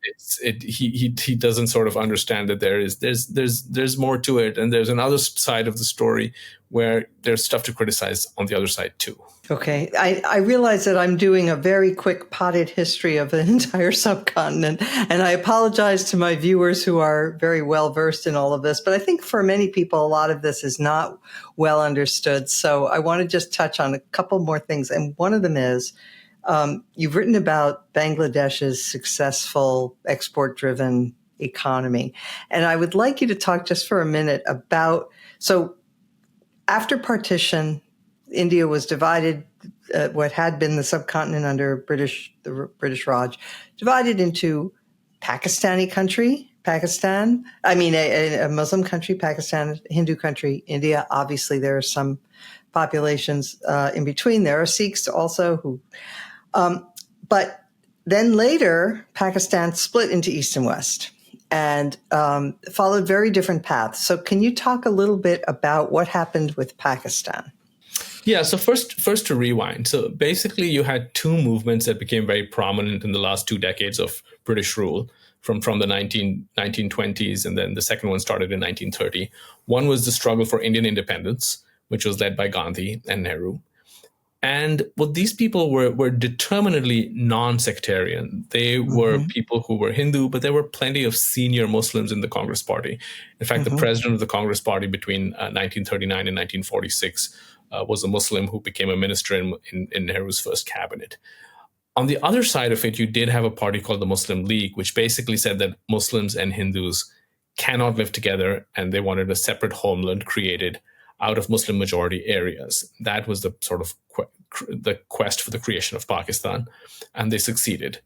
he doesn't sort of understand that there's more to it, and there's another side of the story where there's stuff to criticize on the other side too. Okay. I realize that I'm doing a very quick potted history of the entire subcontinent, and I apologize to my viewers who are very well versed in all of this, but I think for many people, a lot of this is not well understood. So I want to just touch on a couple more things. And one of them is, you've written about Bangladesh's successful export-driven economy. And I would like you to talk just for a minute about, so after partition, India was divided, what had been the subcontinent under the British Raj, divided into Pakistani country, a Muslim country, Pakistan, Hindu country, India. Obviously, there are some populations in between. There are Sikhs also who, but then later, Pakistan split into East and West and followed very different paths. So can you talk a little bit about what happened with Pakistan? Yeah, so first to rewind. So basically you had two movements that became very prominent in the last 2 decades of British rule from the 1920s, and then the second one started in 1930. One was the struggle for Indian independence, which was led by Gandhi and Nehru. And these people were determinedly non-sectarian. They were people who were Hindu, but there were plenty of senior Muslims in the Congress Party. In fact, the president of the Congress Party between 1939 and 1946 was a Muslim who became a minister in Nehru's first cabinet. On the other side of it, you did have a party called the Muslim League, which basically said that Muslims and Hindus cannot live together, and they wanted a separate homeland created out of Muslim majority areas. That was the sort of the quest for the creation of Pakistan, and they succeeded.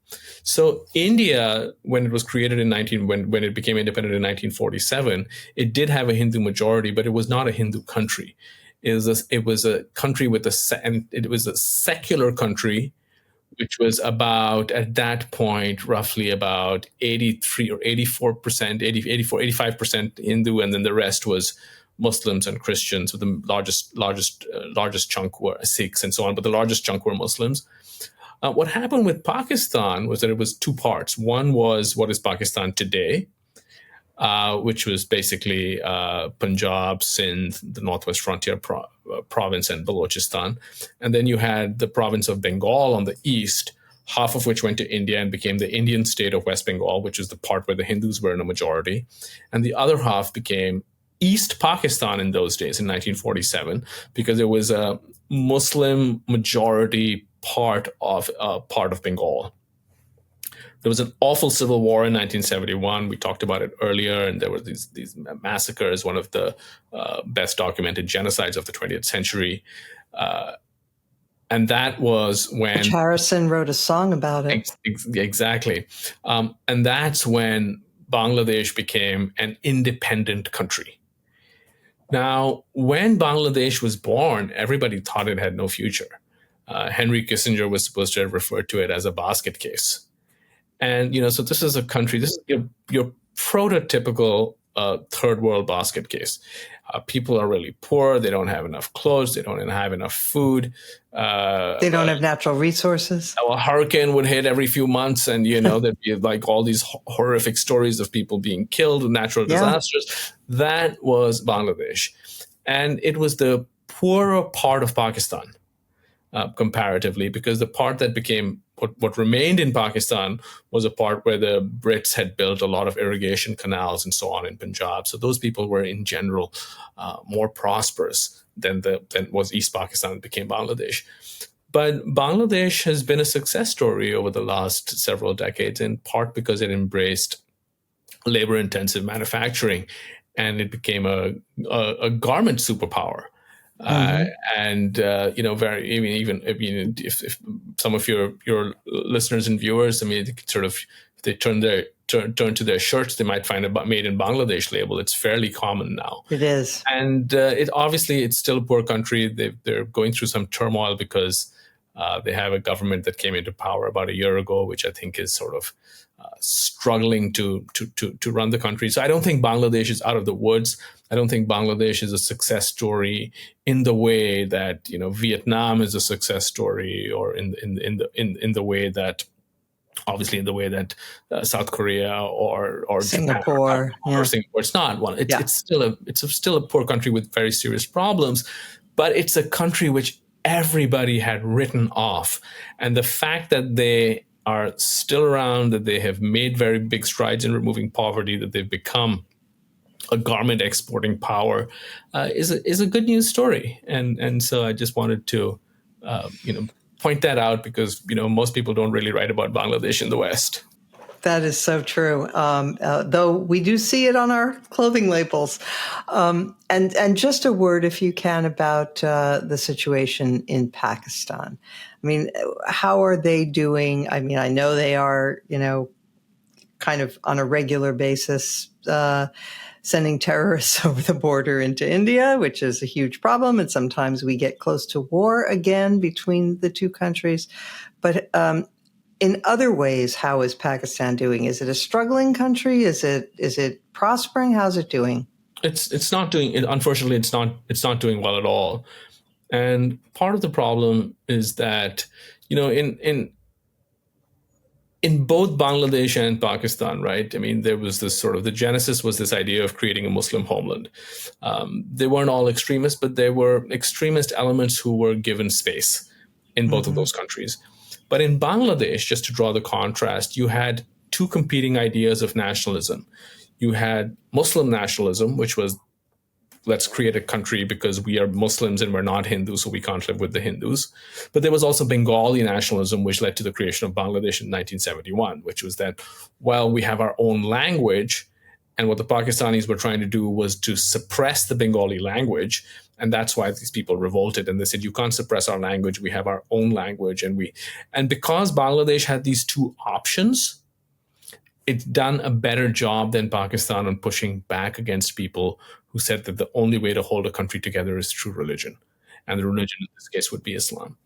So India, when it was created when it became independent in 1947, it did have a Hindu majority, but it was not a Hindu country. It was a country and it was a secular country, which was about, at that point, roughly about 83 or 84%, 85% Hindu, and then the rest was Muslims and Christians, with the largest chunk were Sikhs and so on, but the largest chunk were Muslims. What happened with Pakistan was that it was two parts. One was what is Pakistan today, which was basically Punjab, Sindh, the Northwest Frontier province, and Balochistan. And then you had the province of Bengal on the east, half of which went to India and became the Indian state of West Bengal, which is the part where the Hindus were in a majority. And the other half became East Pakistan in those days, in 1947, because it was a Muslim majority part of Bengal. There was an awful civil war in 1971. We talked about it earlier, and there were these massacres, one of the best documented genocides of the 20th century. And that was when Which Harrison wrote a song about it. Exactly. And that's when Bangladesh became an independent country. Now, when Bangladesh was born, everybody thought it had no future. Henry Kissinger was supposed to have referred to it as a basket case. And, so this is a country, this is your prototypical third world basket case. People are really poor. They don't have enough clothes. They don't have enough food. They don't have natural resources. A hurricane would hit every few months, and, there'd be like all these horrific stories of people being killed, natural disasters. That was Bangladesh. And it was the poorer part of Pakistan, comparatively, because the part that became what remained in Pakistan was a part where the Brits had built a lot of irrigation canals and so on in Punjab. So those people were in general more prosperous than was East Pakistan that became Bangladesh. But Bangladesh has been a success story over the last several decades, in part because it embraced labor-intensive manufacturing, and it became a garment superpower. And very. I mean, if some of your listeners and viewers, I mean, if they turn to their shirts, they might find a "Made in Bangladesh" label. It's fairly common now. It is, and it's still a poor country. They're going through some turmoil because they have a government that came into power about a year ago, which I think is sort of struggling to run the country. So I don't think Bangladesh is out of the woods. I don't think Bangladesh is a success story in the way that Vietnam is a success story, or in the way that, obviously, in the way that South Korea or Singapore, Japan or Singapore. It's not one. It's still a poor country with very serious problems, but it's a country which everybody had written off, and the fact that they are still around, that they have made very big strides in removing poverty, that they've become a garment exporting power, is a good news story. And so I just wanted to point that out, because most people don't really write about Bangladesh in the West. That is so true. Though we do see it on our clothing labels. And just a word, if you can, about the situation in Pakistan. I mean, how are they doing? I mean, I know they are, kind of on a regular basis, sending terrorists over the border into India, which is a huge problem. And sometimes we get close to war again between the two countries. But in other ways, how is Pakistan doing? Is it a struggling country? Is it prospering? How's it doing? It's not doing. Unfortunately, it's not doing well at all. And part of the problem is that in both Bangladesh and Pakistan, right? I mean, there was this sort of, the genesis was this idea of creating a Muslim homeland. They weren't all extremists, but there were extremist elements who were given space in both of those countries. But in Bangladesh, just to draw the contrast, you had two competing ideas of nationalism. You had Muslim nationalism, which was, let's create a country because we are Muslims and we're not Hindus, so we can't live with the Hindus. But there was also Bengali nationalism, which led to the creation of Bangladesh in 1971, which was that, well, we have our own language, and what the Pakistanis were trying to do was to suppress the Bengali language, and that's why these people revolted, and they said, you can't suppress our language, we have our own language. And because Bangladesh had these two options, it's done a better job than Pakistan on pushing back against people who said that the only way to hold a country together is through religion. And the religion in this case would be Islam.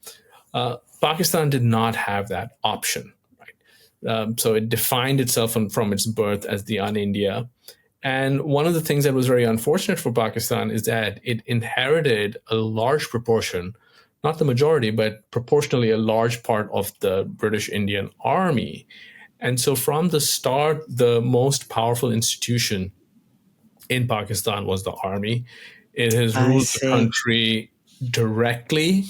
Pakistan did not have that option. Right? So it defined itself from its birth as the un-India. And one of the things that was very unfortunate for Pakistan is that it inherited a large proportion, not the majority, but proportionally a large part of the British Indian Army. And so from the start, the most powerful institution in Pakistan was the army. It has ruled the country directly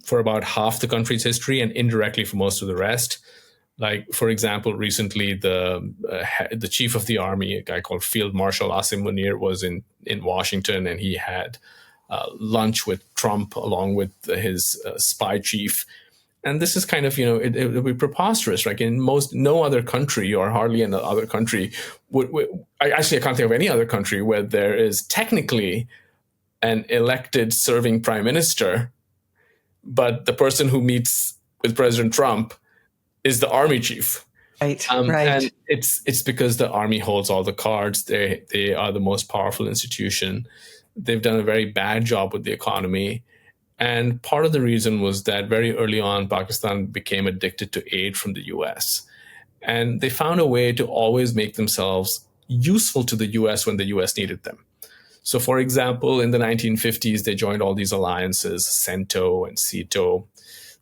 for about half the country's history and indirectly for most of the rest. Like, for example, recently the chief of the army, a guy called Field Marshal Asim Munir, was in Washington, and he had lunch with Trump along with his spy chief. And this is kind of, it would be preposterous. Like in no other country, or hardly any other country, I can't think of any other country where there is technically an elected serving prime minister, but the person who meets with President Trump is the army chief. Right. And it's because the army holds all the cards. They are the most powerful institution. They've done a very bad job with the economy. And part of the reason was that very early on, Pakistan became addicted to aid from the US. And they found a way to always make themselves useful to the US when the US needed them. So, for example, in the 1950s, they joined all these alliances, CENTO and CETO.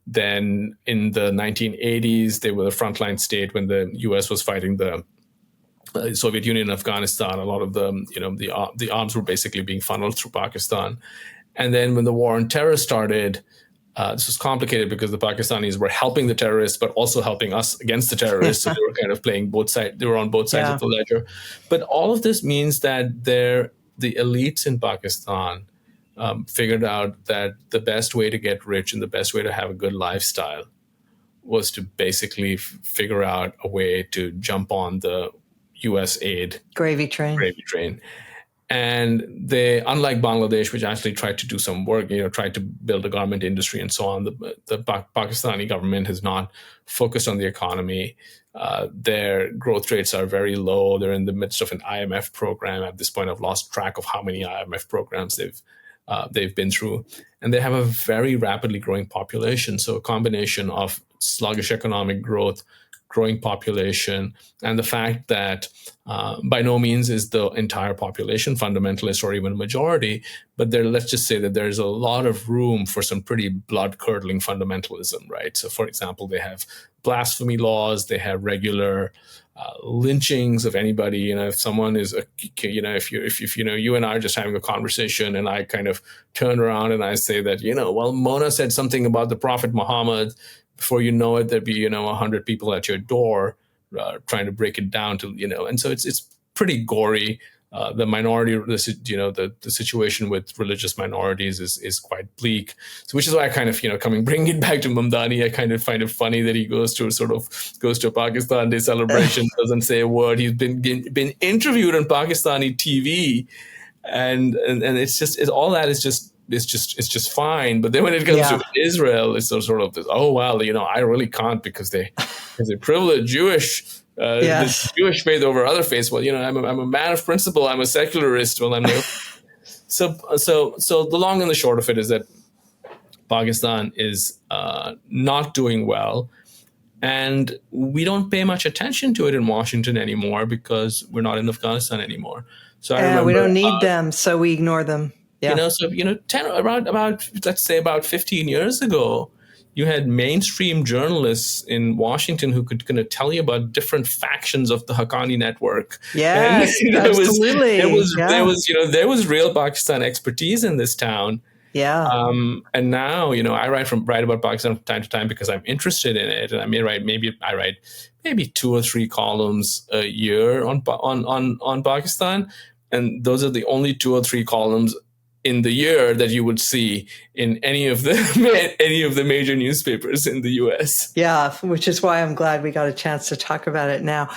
Then in the 1980s, they were the frontline state when the US was fighting the Soviet Union and Afghanistan. A lot of the arms were basically being funneled through Pakistan. And then when the war on terror started, This was complicated because the Pakistanis were helping the terrorists, but also helping us against the terrorists. So they were kind of playing both sides. They were on both sides of the ledger. But all of this means that the elites in Pakistan figured out that the best way to get rich and the best way to have a good lifestyle was to basically figure out a way to jump on the U.S. aid gravy train. And they, unlike Bangladesh, which actually tried to do some work, tried to build a garment industry and so on, the Pakistani government has not focused on the economy. Their growth rates are very low. They're in the midst of an IMF program. At this point, I've lost track of how many IMF programs they've been through. And they have a very rapidly growing population. So a combination of sluggish economic growth, growing population, and the fact that by no means is the entire population fundamentalist or even a majority, but let's just say that there's a lot of room for some pretty blood-curdling fundamentalism, right? So, for example, they have blasphemy laws, they have regular lynchings of anybody. If someone is, if you and I are just having a conversation, and I kind of turn around and I say that, well, Mona said something about the Prophet Muhammad. Before you know it, there'd be 100 people at your door trying to break it down to and so it's pretty gory. The minority, the situation with religious minorities is quite bleak. So, which is why I kind of bring it back to Mandani. I kind of find it funny that he goes to a Pakistan Day celebration, doesn't say a word. He's been interviewed on Pakistani TV, and all that is just fine. But then when it comes to Israel, it's sort of this, oh, well, I really can't because they privilege Jewish, the Jewish faith over other faiths. Well, I'm a man of principle. I'm a secularist. Well, I'm no. So the long and the short of it is that Pakistan is not doing well. And we don't pay much attention to it in Washington anymore because we're not in Afghanistan anymore. So I remember, we don't need them, so we ignore them. Yeah. Let's say about 15 years ago, you had mainstream journalists in Washington who could kind of tell you about different factions of the Haqqani network. Yes, absolutely. There was real Pakistan expertise in this town. Yeah. And now, I write about Pakistan from time to time because I'm interested in it, and I write maybe 2 or 3 columns a year on Pakistan, and those are the only 2 or 3 columns in the year that you would see in any of the major newspapers in the U.S. Yeah, which is why I'm glad we got a chance to talk about it now.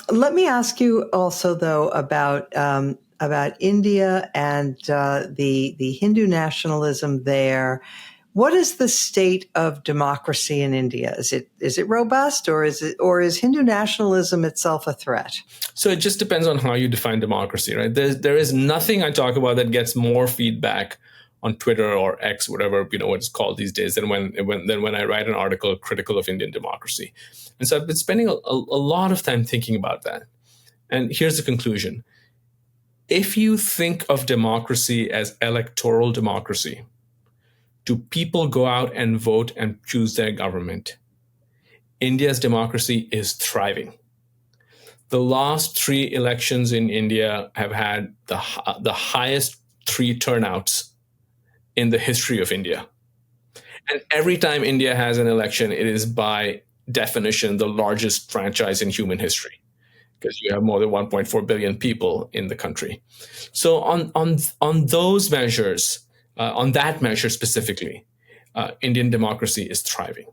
Let me ask you also, though, about India and the Hindu nationalism there. What is the state of democracy in India? Is it robust, or is Hindu nationalism itself a threat? So it just depends on how you define democracy, right? There is nothing I talk about that gets more feedback on Twitter or X, whatever what it's called these days, than when I write an article critical of Indian democracy. And so I've been spending a lot of time thinking about that. And here's the conclusion: if you think of democracy as electoral democracy, do people go out and vote and choose their government? India's democracy is thriving. The last 3 elections in India have had the highest 3 turnouts in the history of India. And every time India has an election, it is by definition the largest franchise in human history, because you have more than 1.4 billion people in the country. So on those measures, on that measure specifically, Indian democracy is thriving.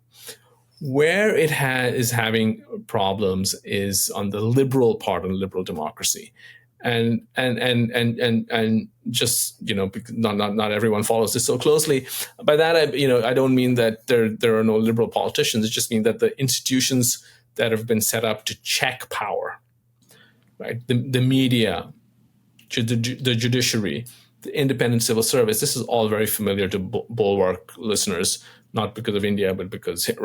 Where it is having problems is on the liberal part of liberal democracy, and just not everyone follows this so closely. By that I don't mean that there are no liberal politicians. It just means that the institutions that have been set up to check power, right? The media, the judiciary, the independent civil service. This is all very familiar to Bulwark listeners, not because of India, but because of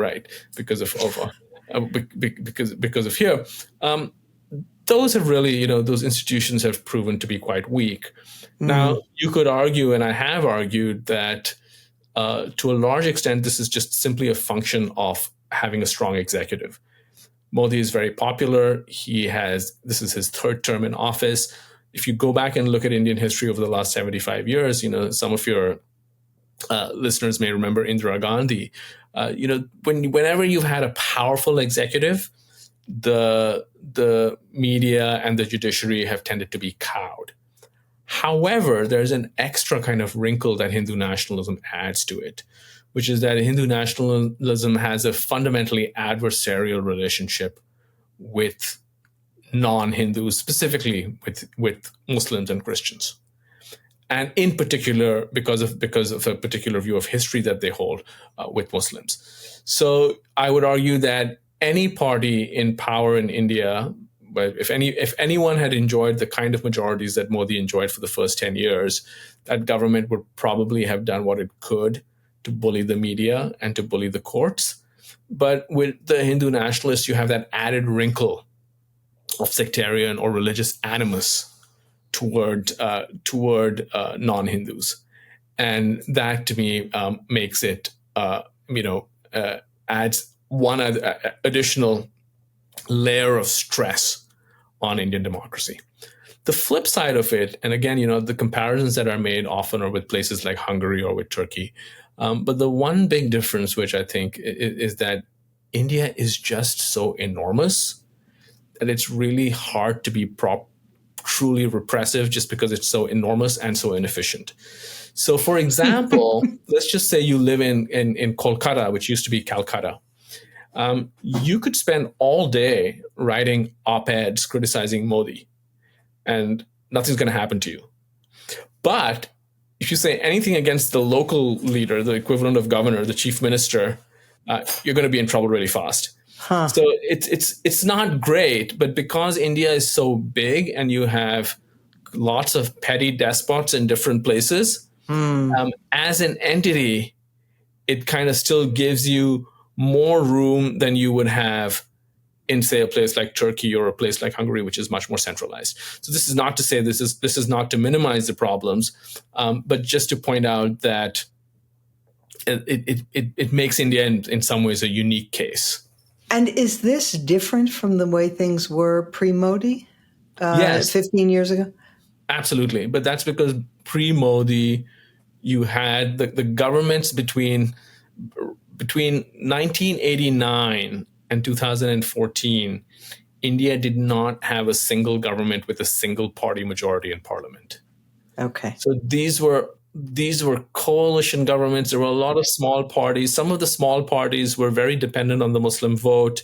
here. Those have really, those institutions have proven to be quite weak. Mm-hmm. Now, you could argue, and I have argued, that to a large extent, this is just simply a function of having a strong executive. Modi is very popular. This is his 3rd term in office. If you go back and look at Indian history over the last 75 years, some of your listeners may remember Indira Gandhi. Whenever you've had a powerful executive, the media and the judiciary have tended to be cowed. However, there's an extra kind of wrinkle that Hindu nationalism adds to it, which is that Hindu nationalism has a fundamentally adversarial relationship with non-Hindus, specifically with Muslims and Christians. And in particular, because of a particular view of history that they hold with Muslims. So I would argue that any party in power in India, but if anyone had enjoyed the kind of majorities that Modi enjoyed for the first 10 years, that government would probably have done what it could to bully the media and to bully the courts. But with the Hindu nationalists, you have that added wrinkle of sectarian or religious animus toward non-Hindus, and that to me makes it adds one additional layer of stress on Indian democracy. The flip side of it, and again, the comparisons that are made often are with places like Hungary or with Turkey, but the one big difference, which I think is that India is just so enormous that it's really hard to be truly repressive just because it's so enormous and so inefficient. So, for example, let's just say you live in Kolkata, which used to be Calcutta. You could spend all day writing op-eds criticizing Modi, and nothing's going to happen to you. But if you say anything against the local leader, the equivalent of governor, the chief minister, you're going to be in trouble really fast. Huh. So it's not great, but because India is so big and you have lots of petty despots in different places, as an entity, it kind of still gives you more room than you would have in, say, a place like Turkey or a place like Hungary, which is much more centralized. So this is not to say this is not to minimize the problems, but just to point out that it makes India in some ways a unique case. And is this different from the way things were pre-Modi, yes, 15 years ago? Absolutely. But that's because pre-Modi, you had the governments between 1989 and 2014, India did not have a single government with a single party majority in parliament. Okay. So these were coalition governments. There were a lot of small parties. Some of the small parties were very dependent on the Muslim vote.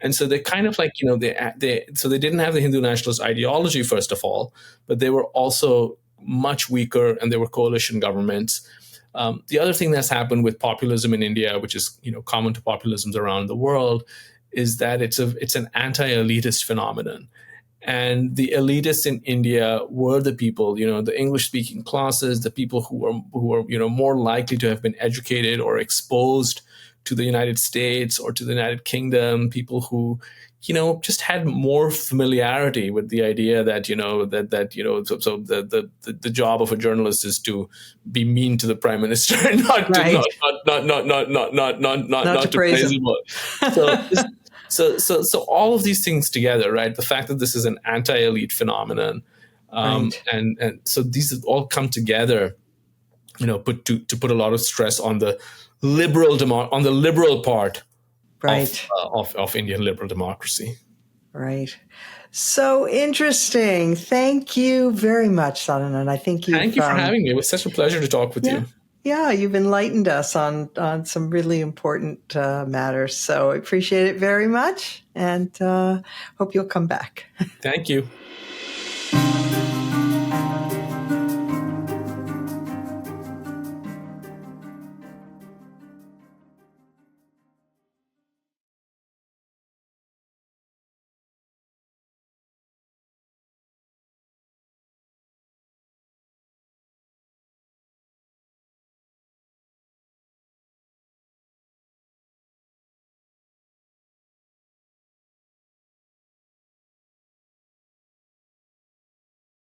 And so they kind of they didn't have the Hindu nationalist ideology, first of all, but they were also much weaker, and they were coalition governments. The other thing that's happened with populism in India, which is common to populisms around the world, is that it's an anti-elitist phenomenon. And the elitists in India were the people, the English-speaking classes, the people who are more likely to have been educated or exposed to the United States or to the United Kingdom, people who, just had more familiarity with the idea that, the job of a journalist is to be mean to the prime minister and not to praise him. So all of these things together, right? The fact that this is an anti-elite phenomenon, and so these all come together, to put a lot of stress on the liberal part of Indian liberal democracy. Right. So interesting. Thank you very much, Sadanand. Thank you for having me. It was such a pleasure to talk with you. Yeah, you've enlightened us on some really important matters. So I appreciate it very much, and hope you'll come back. Thank you.